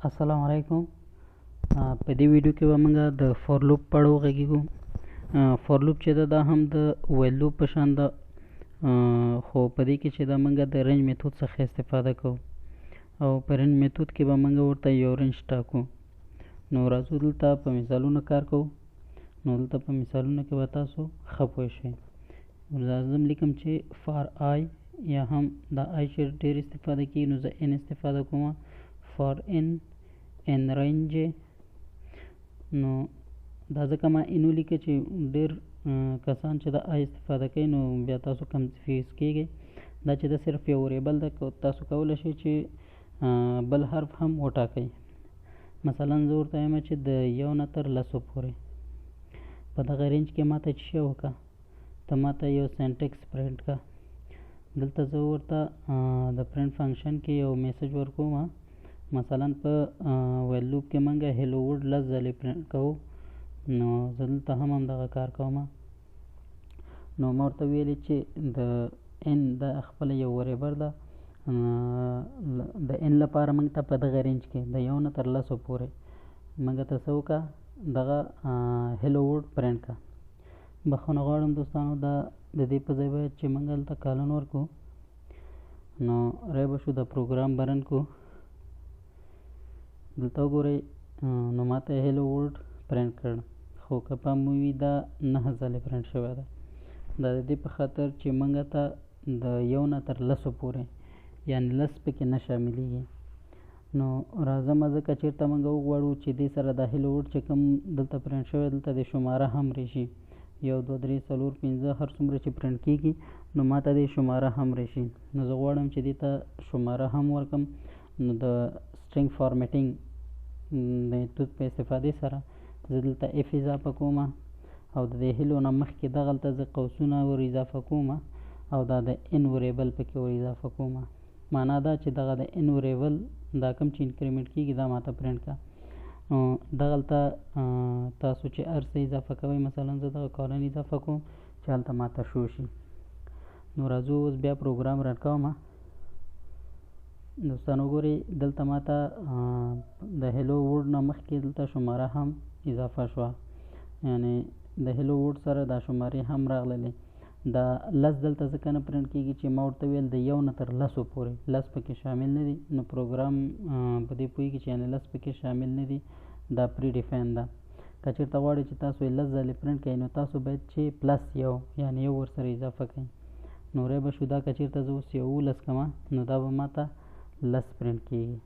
السلام علیکم. په دې ویډیو کې به موږ د فور لوپ په اړه وغږیږو. فور لوپ چې ده دا هم د ویل لوپ په شان ده، خو په دې کې چې ده موږ د رینج میتود څخه استفاده کوو او په رینج میتود کې به موږ ورته یو رینج ټاکو. نو راځو دلته په مثالونو کار کوو. نو دلته په مثالونو کې به تاسو ښه پوه شئ. لازم لیکم چې فار آی یا هم دا آی چې ډېر استفاده کیږي نو زه ان استفاده کوم. فار ان رینج، نو دا ځکه ما ان ولیکه چې ډېر کسان چې د آی استفاده کوي نو بیا تاسو کنفیوز کیږئ. دا چې دا صرف یو وریبل ده، تاسو کولی شئ چې بل حرف هم وټاکئ. مثلا زه ورته وایم چې د یو نه تر لسو پورې په دغه رینج کې ماته چې شی وکړه، ته ماته یو سینټکس پرنټ کړه. دلته زه ورته د پرنټ فنکشن کې یو میسج ورکوم. مثلا په ویل لوپ کې موږ هیلو ورډ لس ځلې پرنټ کوو، نو زه دلته هم همدغه کار کوم. نو ما ورته ویلې چې د ان دا خپله یو وریبل ده، د ان لپاره موږ ته په دغه رینج کې د یو نه تر لسو پورې موږ ته څه وکړه، دغه هیلو ورډ پرنټ کړه. بخښنه غواړم دوستانو، دا د دې په ځای باید چې موږ هلته کالن ورکړو. نو رای به شو د پروګرام به رن کړو. دلته وګورئ، نو ماته هیلو ورډ پرنټ کړ، خو که پام مو وي دا 9 ځلې پرنټ شوی ده. دا د دې په خاطر چې موږ ته د یو نه تر لسو پورې یعنې لس پکې نه شاملېږي. نو راځم ځکه چېرته موږ وغواړو چې دې سره دا هیلو ورډ چې کوم دلته پرنټ شوی دلته د شماره هم راشي، 1 2 3 4 5 هر څومره چې پرنټ کېږي نو ماته دې شماره هم راشي. نو زه غواړم چې دې ته شماره هم ورکړم. نو د سټرینګ فارمیټینګ میتود په استفادې سره زه دلته اف اضافه کوم او د دې هیلو نه مخکې دغلته زه قوسونه ور اضافه کوم او دا د ان وریبل پکې ور اضافه کوم. معنا دا چې دغه د ان وریبل دا کوم چې انکریمنټ کېږي دا ماته پرنټ کړه. دغلته تاسو چې هر څه اضافه کوئ، مثلا زه دغه کالن اضافه کوم چې هلته ماته شو شي. نو راځو اوس بیا پروګرام رن کوم. دوستانو وګورئ، دلته ماته د هیلو ورډ نه مخکې دلته شماره هم اضافه شوه، یعنې د هیلو ورډ سره دا شمارې هم راغللې. دا لس دلته ځکه نه پرنټ کېږي چې ما ورته ویل د یو نه تر لسو پورې، لس پکې شامل نه دي. نو پروګرام په دې پوهېږي چې یعنې لس پکې شامل نه دي، دا پری ډیفاین ده. که چېرته غواړئ چې تاسو یې لس ځلې پرنټ کړئ نو تاسو باید چې پلس یو یعنې یو ورسره اضافه کړئ. نو رای به شو دا که چېرته زه اوس 11 کړم نو دا به ماته لس پرنټ کېږي.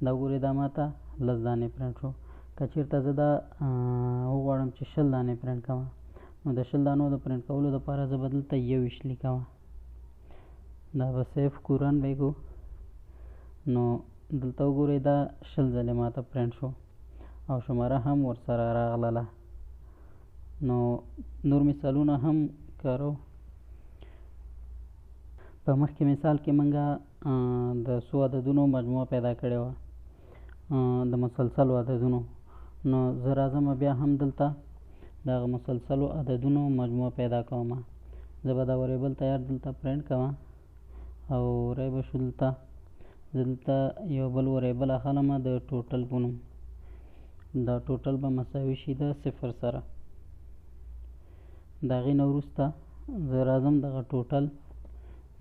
دا وګورئ، دا ماته لس دانې پرنټ شو. که چېرته زه دا وغواړم چې 20 دانې پرنټ کړم نو د 20 دانو د پرنټ کولو دپاره زه به دلته 21 لیکم. دا به سیف کو رن به کو. نو دلته وګورئ، دا 20 ځلې ماته پرنټ شو او شماره هم ورسره راغلله. نو نور مثالونه هم کارو. په مخکې مثال کې موږ د څو عددونو مجموعه پیدا کړې وه، د مسلسلو عددونو. نو زه راځم بیا هم دلته د هغه مسلسلو عددونو مجموعه پیدا کوم. زه به دا وریبل تیار دلته پرنټ کوم او رای به شو دلته زه دلته یو بل وریبل اخلم د ټوټل په نوم. دا ټوټل به مساوي شي د 0 سره. د هغې نه وروسته زه راځم دغه ټوټل،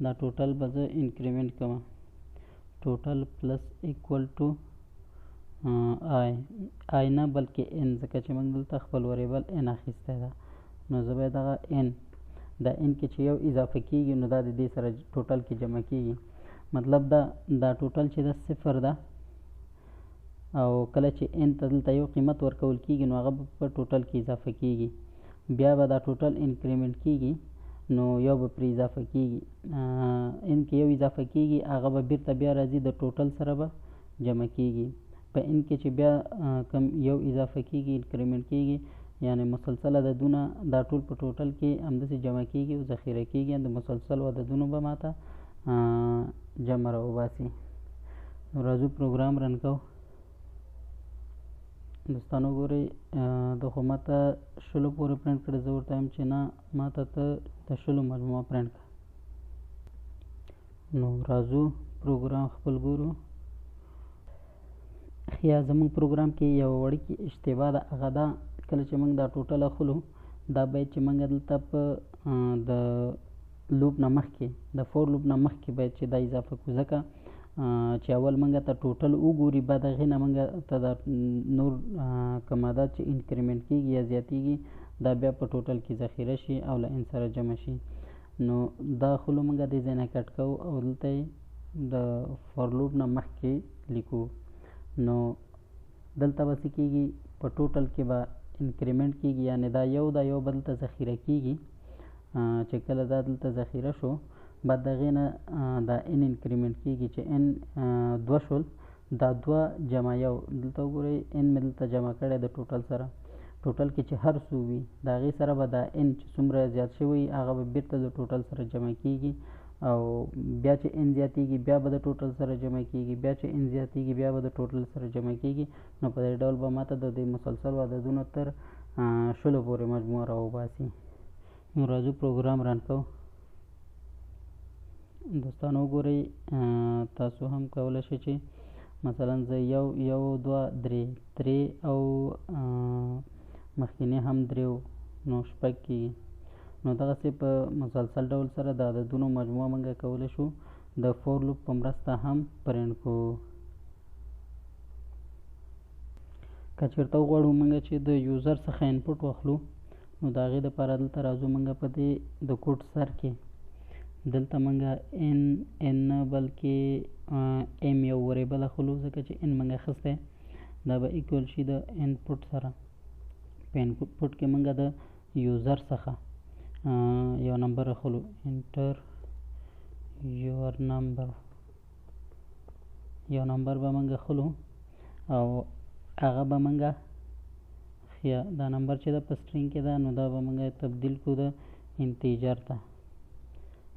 دا ټوټل به زه انکریمنټ کوم. ټوټل پلس ایکول ټو آی نه بلکې ان، ځکه چې موږ دلته خپل وریبل ان اخیستی ده. نو زه باید دغه ان، دا ان کې چې یو اضافه کېږي نو دا د دې سره ټوټل کې جمع کېږي. مطلب دا ټوټل چې ده 0 ده او کله چې ان ته دلته یو قیمت ورکول کېږي نو هغه به په ټوټل کې اضافه کېږي. بیا به دا ټوټل انکریمنټ کېږي نو یو به پرې اضافه کېږي. ان کې یو اضافه کېږي هغه به بیرته بیا راځي د ټوټل سره به جمع کېږي. په ان کې چې بیا کم یو اضافه کېږي انکریمنټ کېږي، یعنې مسلسل عددونه دا ټول په ټوټل کې همداسې جمع کېږي او ذخیره کېږي. د مسلسلو عددونو به ماته جمع راوباسي. نو راځو پروګرام رن کوو. دوستانو وګورئ، د خو ماته 20 پورې پرنټ کړی، زه ورته وایم چې نه ماته ته د 20 مجموعه پرنټ کړه. نو راځو پروګرام خپل ګورو. یا زمونږ پروګرام کې یو وړوکې اشتباه ده، هغه دا کله چې موږ دا ټوټل اخلو دا باید چې موږ دلته په د لوپ نه مخکې د فور لوپ نه مخکې باید چې دا اضافه کړو، ځکه چې اول موږ ته ټوټل وګوري، بعد هغې نه موږ ته دا نور کوم عدد چې انکریمنټ کېږي یا زیاتېږي دا بیا په ټوټل کې ذخیره شي او له ان سره جمع شي. نو دا خلو موږ دې ځای نه کټ کوو او دلته یې د فور لوپ نه مخکې لیکو. نو دلته به څه کېږي، په ټوټل کې به انکریمنټ کېږي، یعنې دا یو به دلته ذخیره کېږي. چې کله دا دلته ذخیره شو بعد د هغې نه دا ان انکریمنټ کېږي چې ان 2 شول، دا 2 جمع 1 دلته وګورئ ان مې دلته جمع کړی د ټوټل سره. ټوټل کې چې هر څو وي د هغې سره به دا ان چې څومره زیات شوی هغه به بېرته د ټوټل سره جمع کېږي، او بیا چې ان زیاتېږي بیا به د ټوټل سره جمع کېږي، بیا چې ان زیاتېږي بیا به د ټوټل سره جمع کېږي. نو په دې ډول به ماته د دې مسلسلو عددونو تر 20 پورې مجموعه راوباسي. نو راځو پروګرام رن کوو. دوستانو وګورئ تاسو هم کولی شئ چې مثلا زه 1 1 2 3 او مخکینی هم 3 نو 6 کېږي. نو دغسې په مسلسل ډول سره د عددونو مجموعه موږ کولی شو د فور لوپ په مرسته هم پرنټ کړو. که چېرته وغواړو موږ چې د یوزر څخه انپوټ واخلو نو د هغې دپاره دلته راځو موږ په دې د کوډ سر کې دلته موږ ان نه بلکې ام یو وریبل اخلو، ځکه چې ان موږ اخیستی دا به ایکول شي د انپوټ سره. په انپوټ کې موږ د یوزر څخه یو نمبر اخلو، انټر یور نمبر، یو نمبر به موږ اخلو او هغه به موږ دا نمبر چې ده په سټرینګ کې ده نو دا به موږ تبدیل کړو د انټیجر ته.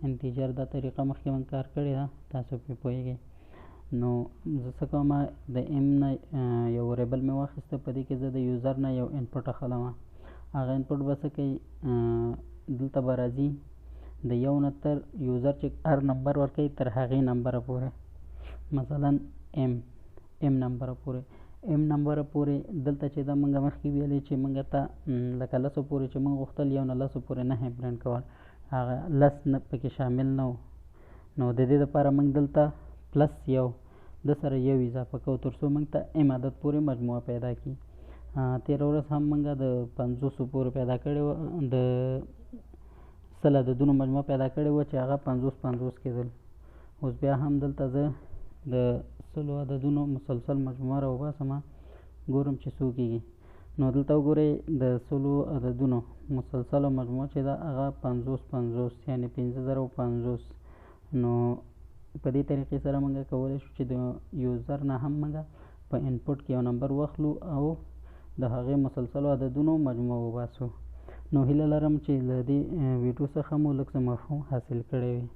انټیجر دا طریقه مخکې موږ کار کړې ده، تاسو پرې پوهېږئ. نو زه څه کوم، د ام نه یو وریبل مې واخیسته، په دې کې زه د یوزر نه یو انپوټ اخلم. هغه انپوټ به څه کوي، دلته به راځي د یو نه تر یوزر چې هر نمبر ورکوي تر هغې نمبره پورې، مثلا ام نمبره پورې. ام نمبره پورې دلته چې دا موږ مخکې ویلې چې موږ ته لکه 10 پورې چې موږ غوښتل یو نه 10 پورې نه پرنټ کول، هغه 10 نه پکې شامل نه و. نو د دې دپاره موږ دلته پلس یو د سره یو اضافه کوو تر څو موږ ته ام عدد پورې مجموعه پیدا کړي. تېره ورځ هم موږ د 50 پورې پیدا کړې وه، د 100 عددونو مجموعه پیدا کړې وه چې هغه 50 کېدل. اوس بیا هم دلته زه د 100 عددونو مسلسل مجموعه راوباسم، ګورم چې څو کېږي. نو دلته وګورئ د 100 عددونو مسلسله مجموعه چې ده هغه 50 یعنې 5050. نو په دې طریقې سره موږ کولی شو چې د یوزر نه هم موږ په انپوټ کې یو نمبر واخلو او د هغې مسلسلو عددونو مجموعه وباسو. نو هیله لرم چې له دې ویډیو څخه مو لږ څه مفهوم حاصل کړی وي.